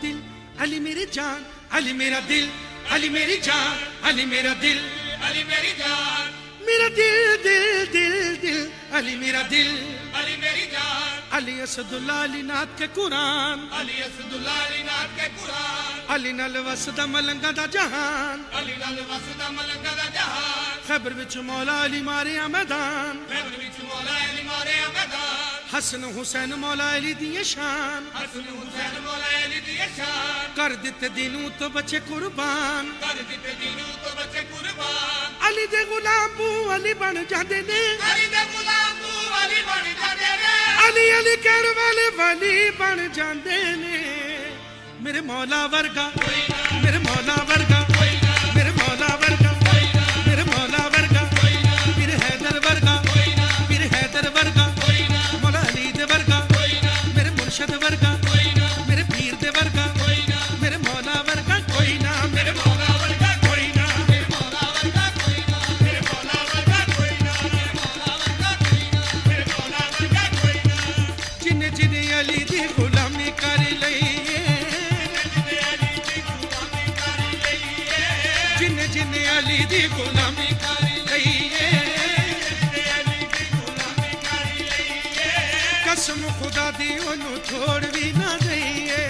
दिल, अली मेरी जान, अली मेरा दिल, अली मेरी जान, अली मेरा दिल, अली मेरी जान, मेरा दिल दिल दिल दिल, अली मेरा दिल, अली मेरी जान, अली असदुल्ला अली नाथ के कुरान, अली असदुल्ला अली नाथ के कुरान, अली नाल वसदा मलंगा दा जहान, अली नाल वसदा मलंगा दा जहान, खैबर विच मौला अली मारिया मैदान, खैबर विच मौला अली मारिया मैदान, हसन हुसैन मौला अली दिए शान, हसन हुसैन मौला अली दी शान, कर दिते दीनू तो बचे कुर्बान, कर दिते दीनू तो बचे कुर्बान, अली दे गुलाम बू अली बन जांदे ने, अली दे गुलाम तू अली बन जांदे ने, अली अली कहण वाले वली बन जांदे ने। मेरे मौला वर्गा, मेरे मौला वर्गा, मेरे मौला वर्गा, मेरे मौला वर्गा, पीर हैदर वर्गा, पीर हैदर वर्गा, मौला अली दे वर्गा, मेरे मुर्शद वर्गा, मेरे पीर दे वर्गा, मेरे मौला वर्गा कोई ना, मेरे मौला वर्गा कोई ना, मेरे मौला वर्गा कोई ना, मेरे मौला वर्गा कोई ना, मेरे मौला वर्गा कोई ना, मेरे मौला वर्गा कोई ना, जिन्ने जिन्ने अली दी गुलामी कर लई, जिन्ने जिन्ने अली दी गुलामी कर लई, कसम खुदा दी ओनू छोड़ भी ना दईए,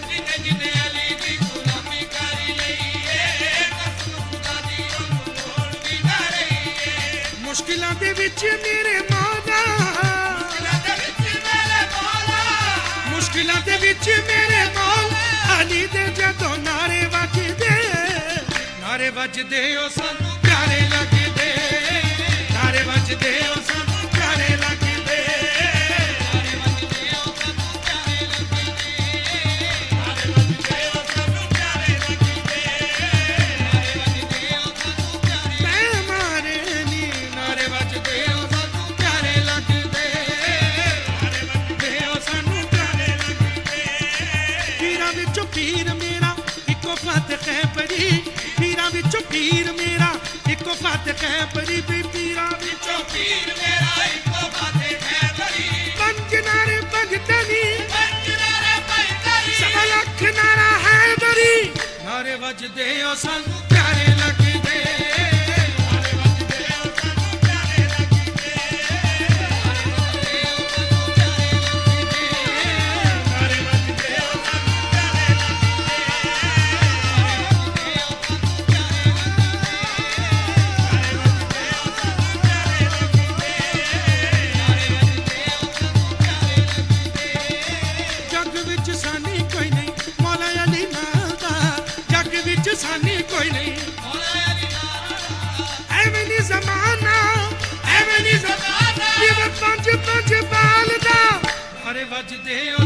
जिन्ने जिन्ने अली दी गुलामी कर लईए, कसम खुदा दी ओनू छोड़ भी ना रहीए, मुश्किलां दे विच मेरे मौला, मुश्किलां दे विच मेरे मौला, मुश्किलां दे विच मेरे मौला, अली दे जदों नारे वजदे, नारे वजदे ओ सानू प्यारे लगदे, नारे वजदे ओ सानू प्यारे लगदे, नारे वजदे ओ सानू प्यारे लगदे, नारे वजदे ओ सानू प्यारे लगदे, नारे वजदे ओ सानू प्यारे मैं मारे नी, नारे वजदे ओ सानू प्यारे लगदे, नारे वजदे ओ सानू प्यारे लगदे। पीरां विचों पीर मेरा इको फातिह पढ़ी, पीरां विचों पीर मेरा इको फातिह पढ़ी, पीरां विचों पीर मेरा इको बातें है बड़ी, पंज नारे भगतनी, पंज नारे भगतनी, सवा लख नारा हैदरी, नारे वजदे ओ सानू प्यारे लगदे, नारे वजदे ओ सानू प्यारे लगदे, नारे वजदे ओ सानू प्यारे लगदे, नारे वजदे ओ सानू प्यारे लगदे, जग विच सानी कोई नहीं मौला अली नाल दा, जग विच सानी कोई नहीं, मौला अली नाल एवें नी ज़माना, एवें नी ज़माना, जिवें पंज पंज बाल दा, नारे वजदे ओ